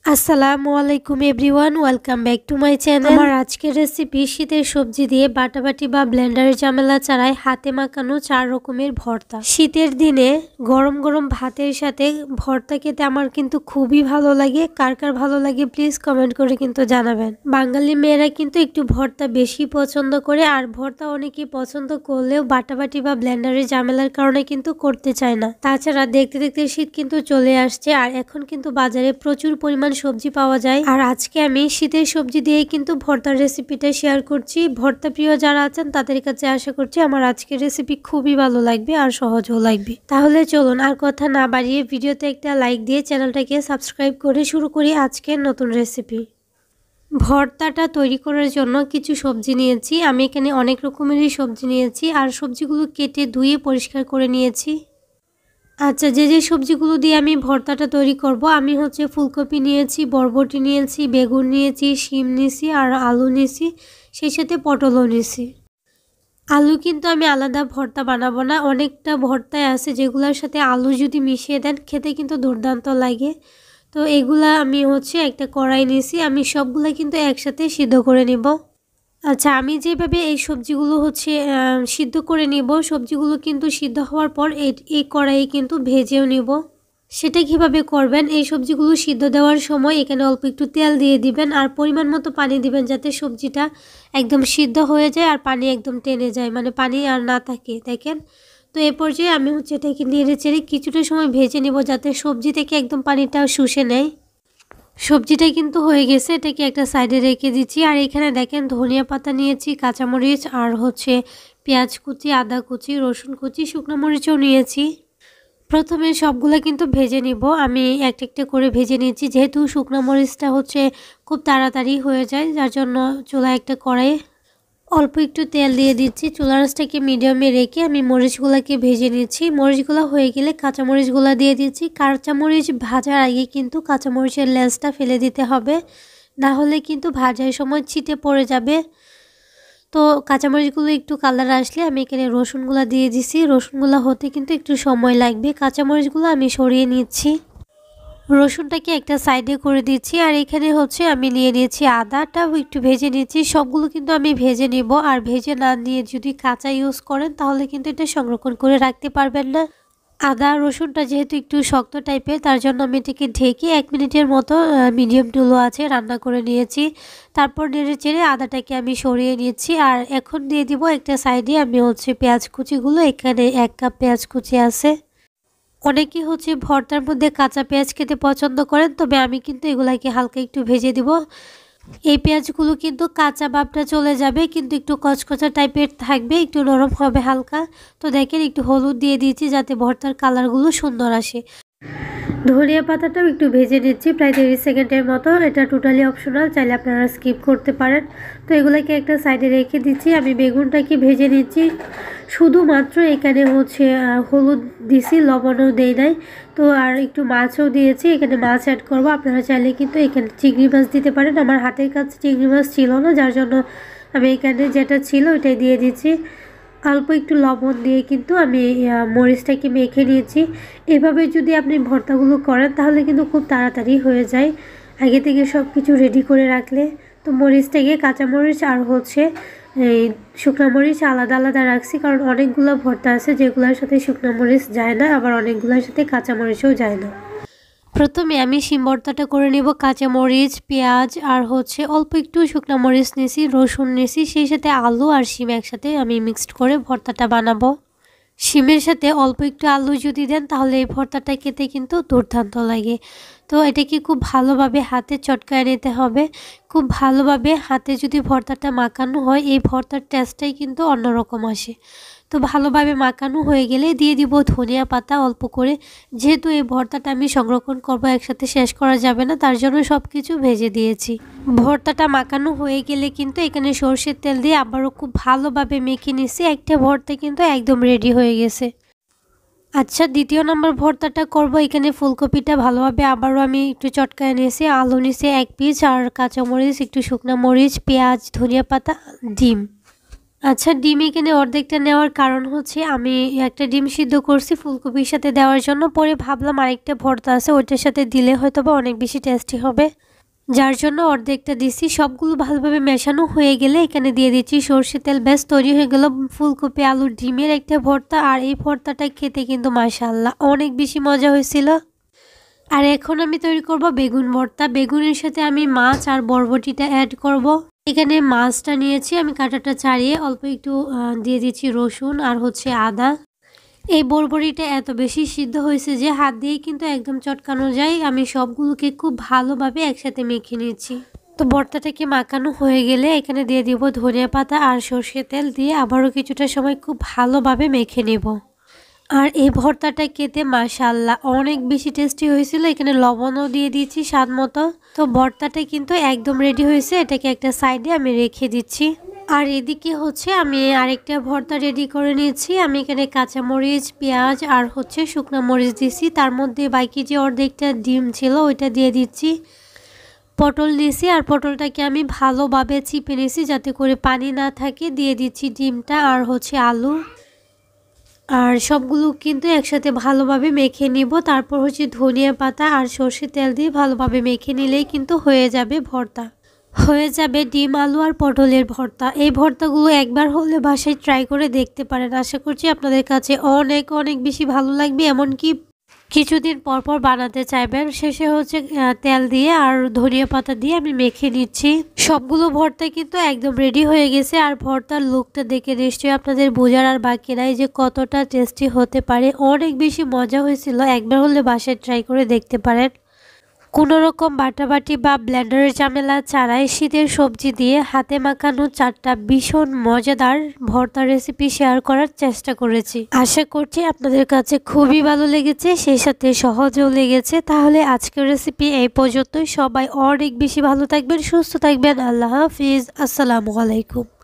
আসসালামু আলাইকুম everyone, welcome back to my channel. আমার আজকের রেসিপি শীতের সবজি দিয়ে বাটাবাটি বা ব্লেন্ডারের ঝামেলা ছাড়াই হাতে মাখানো 4 রকমের ভর্তা। শীতের দিনে গরম গরম ভাতের সাথে ভর্তা খেতে আমার কিন্তু খুবই ভালো লাগে। কার কার ভালো লাগে প্লিজ কমেন্ট করে কিন্তু জানাবেন। বাঙালি মেয়েরা কিন্তু একটু ভর্তা বেশি পছন্দ করে, আর ভর্তা অনেকেই পছন্দ করলেও বাটাবাটি বা ব্লেন্ডারের ঝামেলার কারণে কিন্তু করতে চায় না। তাছাড়া দেখতে দেখতে শীত কিন্তু চলে আসছে, আর এখন কিন্তু বাজারে প্রচুর পরিমাণ সবজি পাওয়া যায়। আর আজকে আমি শীতের সবজি দিয়ে কিন্তু ভর্তার রেসিপিটা শেয়ার করছি। ভর্তা প্রিয় যারা আছেন তাদের কাছে আশা করছি আমার আজকের রেসিপি খুবই ভালো লাগবে আর সহজও লাগবে। তাহলে চলুন আর কথা না বাড়িয়ে ভিডিওতে একটা লাইক দিয়ে চ্যানেলটাকে সাবস্ক্রাইব করে শুরু করি আজকের নতুন রেসিপি। ভর্তাটা তৈরি করার জন্য কিছু সবজি নিয়েছি। আমি এখানে অনেক রকমেরই সবজি নিয়েছি, আর সবজিগুলো কেটে ধুয়ে পরিষ্কার করে নিয়েছি। আচ্ছা, যে সবজিগুলো দিয়ে আমি ভর্তাটা তৈরি করব, আমি ফুলকপি নিয়েছি, বরবটি নিয়েছি, বেগুন নিয়েছি, শিম নিয়েছি আর আলু নিয়েছি, সেই সাথে পটলও নিয়েছি। আলু কিন্তু আমি আলাদা ভর্তা বানাবো না, অনেকটা ভর্তায় আছে যেগুলোর সাথে আলু যদি মিশিয়ে দেন খেতে কিন্তু দুর্দান্ত লাগে। তো এগুলা আমি একটা কড়াই নিয়েছি, আমি সবগুলা কিন্তু একসাথে সিদ্ধ করে নিব। আচ্ছা, আমি যেভাবে এই সবজিগুলো সিদ্ধ করে নিব, সবজিগুলো কিন্তু সিদ্ধ হওয়ার পর এই কড়াইয়ে কিন্তু ভেজেও নিব। সেটা কিভাবে করবেন, এই সবজিগুলো সিদ্ধ দেওয়ার সময় এখানে অল্প একটু তেল দিয়ে দিবেন আর পরিমাণ মতো পানি দিবেন, যাতে সবজিটা একদম সিদ্ধ হয়ে যায় আর পানি একদম টেনে যায়, মানে পানি আর না থাকে। দেখেন, তো এ পর্যায়ে আমি এটাকে নেড়ে চেড়ে কিছুটা সময় ভেজে নিব, যাতে সবজি থেকে একদম পানিটা শুষে নেয়। সবজিটা কিন্তু হয়ে গেছে, এটাকে একটা সাইডে রেখে দিচ্ছি। আর এখানে দেখেন ধনিয়া পাতা নিয়েছি, কাঁচামরিচ আর পেঁয়াজ কুচি, আদা কুচি, রসুন কুচি, শুকনো মরিচও নিয়েছি। প্রথমে সবগুলো কিন্তু ভেজে নিব। আমি একটা একটা করে ভেজে নিয়েছি, যেহেতু শুকনো মরিচটা খুব তাড়াতাড়ি হয়ে যায়, যার জন্য চুলায় একটা কড়াইয়ে অল্প একটু তেল দিয়ে দিচ্ছি। চুলা আঁচটাকে মিডিয়ামে রেখে আমি মরিচগুলোকে ভেজে নিচ্ছি। মরিচগুলো হয়ে গেলে কাঁচামরিচগুলো দিয়ে দিচ্ছি। কাঁচামরিচ ভাজার আগে কিন্তু কাঁচামরিচের লেজটা ফেলে দিতে হবে, না হলে কিন্তু ভাজার সময় ছিটে পড়ে যাবে। তো কাঁচামরিচগুলো একটু কালার আসলে আমি এখানে রসুনগুলো দিয়ে দিচ্ছি। রসুনগুলো হতে কিন্তু একটু সময় লাগবে। কাঁচামরিচগুলো আমি সরিয়ে নিচ্ছি, রসুনটাকে একটা সাইডে করে দিচ্ছি। আর এখানে আমি নিয়ে নিয়েছি আদাটাও একটু ভেজে নিচ্ছি। সবগুলো কিন্তু আমি ভেজে নিব, আর ভেজে না নিয়ে যদি কাঁচা ইউজ করেন তাহলে কিন্তু এটা সংরক্ষণ করে রাখতে পারবেন না। আদা রসুনটা যেহেতু একটু শক্ত টাইপের, তার জন্য আমি এটাকে ঢেকে 1 মিনিটের মতো মিডিয়াম টু লো আছে রান্না করে নিয়েছি। তারপর নেড়ে চেড়ে আদাটাকে আমি সরিয়ে নিয়েছি। আর এখন দিয়ে দিব একটা সাইডে আমি পেঁয়াজ কুচিগুলো। এখানে 1 কাপ পেঁয়াজ কুচি আছে। অনেকেই ভর্তার মধ্যে কাঁচা পেঁয়াজ খেতে পছন্দ করেন, তবে আমি কিন্তু এগুলাকে হালকা একটু ভেজে দিব। এই পেঁয়াজগুলো কিন্তু কাঁচা ভাবটা চলে যাবে, কিন্তু একটু কচকচা টাইপের থাকবে, একটু নরম হবে হালকা। তো দেখেন, একটু হলুদ দিয়ে দিয়েছি যাতে ভর্তার কালারগুলো সুন্দর আসে। ধনিয়া পাতাটাও একটু ভেজে নিচ্ছি প্রায় 30 সেকেন্ডের মতো। এটা টোটালি অপশনাল, চাইলে আপনারা স্কিপ করতে পারেন। তো এগুলোকে একটা সাইডে রেখে দিচ্ছি। আমি বেগুনটাকে ভেজে নিচ্ছি। শুধুমাত্র এখানে হলুদ দিছি, লবণও দেই নাই। তো আর একটু মাছও দিয়েছি, এখানে মাছ অ্যাড করব। আপনারা চাইলে কিন্তু এখানে চিংড়ি মাছ দিতে পারেন। আমার হাতের কাছে চিংড়ি মাছ ছিল না, যার জন্য আমি এখানে যেটা ছিল ওইটাই দিয়ে দিচ্ছি। অল্প একটু লবণ দিয়ে কিন্তু আমি মরিচটাকে মেখে নিয়েছি। এভাবে যদি আপনি ভর্তাগুলো করেন তাহলে কিন্তু খুব তাড়াতাড়ি হয়ে যায়, আগে থেকে সব কিছু রেডি করে রাখলে। তো মরিচটাকে কাঁচামরিচ আর এই শুকনো মরিচ আলাদা আলাদা রাখছি, কারণ অনেকগুলো ভর্তা আছে যেগুলোর সাথে শুকনো মরিচ যায় না, আবার অনেকগুলোর সাথে কাঁচামরিচও যায় না। প্রথমে আমি শিম ভর্তাটা করে নেব। কাঁচামরিচ, পেঁয়াজ আর অল্প একটু শুকনো মরিচ নিয়েছি, রসুন নিয়েছি, সেই সাথে আলু আর শিম একসাথে আমি মিক্সড করে ভর্তাটা বানাবো। শিমের সাথে অল্প একটু আলু যদি দেন তাহলে এই ভর্তাটা খেতে কিন্তু দুর্দান্ত লাগে। তো এটাকে খুব ভালোভাবে হাতে চটকায় নিতে হবে। খুব ভালোভাবে হাতে যদি ভর্তাটা মাখানো হয়, এই ভর্তার টেস্টটাই কিন্তু অন্যরকম আসে। তো ভালোভাবে মাখানো হয়ে গেলে দিয়ে দিব ধনিয়া পাতা অল্প করে। যেহেতু এই ভর্তাটা আমি সংরক্ষণ করব, একসাথে শেষ করা যাবে না, তার জন্য সব কিছু ভেজে দিয়েছি। ভর্তাটা মাখানো হয়ে গেলে কিন্তু এখানে সরষের তেল দিয়ে আবারও খুব ভালোভাবে মেখে নিচ্ছি। একটা ভর্তা কিন্তু একদম রেডি হয়ে গেছে। আচ্ছা, দ্বিতীয় নম্বর ভর্তাটা করব। এখানে ফুলকপিটা ভালোভাবে আবারও আমি একটু চটকায় নিয়েছি, আলু নিয়েছি 1 পিস, আর কাঁচামরিচ, একটু শুকনো মরিচ, পেঁয়াজ, ধনিয়া পাতা, ডিম। আচ্ছা, ডিম এখানে অর্ধেকটা নেওয়ার কারণ হচ্ছে আমি একটা ডিম সিদ্ধ করছি ফুলকপির সাথে দেওয়ার জন্য, পরে ভাবলাম আরেকটা ভর্তা আছে ওইটার সাথে দিলে হয়তোবা অনেক বেশি টেস্টি হবে, যার জন্য অর্ধেকটা দিছি। সবগুলো ভালোভাবে মেশানো হয়ে গেলে এখানে দিয়ে দিচ্ছি সরষে তেল। ব্যাস তৈরি হয়ে গেল ফুলকপি আলুর ডিমের একটা ভর্তা। আর এই ভর্তাটা খেতে কিন্তু মাশাআল্লাহ অনেক বেশি মজা হয়েছিল। আর এখন আমি তৈরি করব বেগুন ভর্তা। বেগুনের সাথে আমি মাছ আর বরবটিটা অ্যাড করব। এখানে মাছটা নিয়েছি আমি, কাঁটাটা ছাড়িয়ে অল্প একটু দিয়ে দিচ্ছি রসুন আর হচ্ছে আদা। এই বরবটিটা এত বেশি সিদ্ধ হয়েছে যে হাত দিয়ে কিন্তু একদম চটকানো যায়। আমি সবগুলোকে খুব ভালোভাবে একসাথে মেখে নিয়েছি। তো ভর্তাটাকে মাখানো হয়ে গেলে এখানে দিয়ে দিব ধনিয়া পাতা আর সরষের তেল, দিয়ে আবারও কিছুটা সময় খুব ভালোভাবে মেখে নেব। আর এই ভর্তাটা খেতে মাশাআল্লাহ অনেক বেশি টেস্টি হয়েছিল। এখানে লবণও দিয়ে দিয়েছি স্বাদ মতো। তো ভর্তাটা কিন্তু একদম রেডি হয়েছে, এটাকে একটা সাইডে আমি রেখে দিচ্ছি। আর এদিকে হচ্ছে আমি আরেকটা ভর্তা রেডি করে নিয়েছি। আমি এখানে কাঁচামরিচ, পেঁয়াজ আর হচ্ছে শুকনো মরিচ দিয়েছি। তার মধ্যে বাকি যে অর্ধেকটা ডিম ছিল ওইটা দিয়ে দিচ্ছি। পটল দিয়েছি আর পটলটাকে আমি ভালোভাবে চিপে নিয়েছি যাতে করে পানি না থাকে। দিয়ে দিচ্ছি ডিমটা আর হচ্ছে আলু, আর সবগুলো কিন্তু একসাথে ভালোভাবে মেখে নিব। তারপর হচ্ছে ধনিয়া পাতা আর সর্ষের তেল দিয়ে ভালোভাবে মেখে নিলেই কিন্তু হয়ে যাবে ভর্তা। হয়ে যাবে ডিম আলু আর পটলের ভর্তা। এই ভর্তাগুলো একবার হলে বাসায় ট্রাই করে দেখতে পারেন। আশা করছি আপনাদের কাছে অনেক অনেক বেশি ভালো লাগবে, এমনকি কিছুদিন পর পর বানাতে চাইবেন। শেষে হচ্ছে তেল দিয়ে আর ধনিয়া পাতা দিয়ে আমি মেখে নিচ্ছি। সবগুলো ভর্তা কিন্তু একদম রেডি হয়ে গেছে। আর ভর্তার লুকটা দেখে নিশ্চয়ই আপনাদের বোঝার আর বাকি নাই যে কতটা টেস্টি হতে পারে। অনেক বেশি মজা হয়েছিল, একবার হলে বাসায় ট্রাই করে দেখতে পারেন। কোনো রকম বাটাবাটি বা ব্লেন্ডারের ঝামেলা ছাড়াই শীতের সবজি দিয়ে হাতে মাখানো 4টা ভীষণ মজাদার ভর্তা রেসিপি শেয়ার করার চেষ্টা করেছি। আশা করছি আপনাদের কাছে খুবই ভালো লেগেছে, সেই সাথে সহজেও লেগেছে। তাহলে আজকের রেসিপি এই পর্যন্তই। সবাই অনেক বেশি ভালো থাকবেন, সুস্থ থাকবেন। আল্লাহ হাফিজ, আসসালামু আলাইকুম।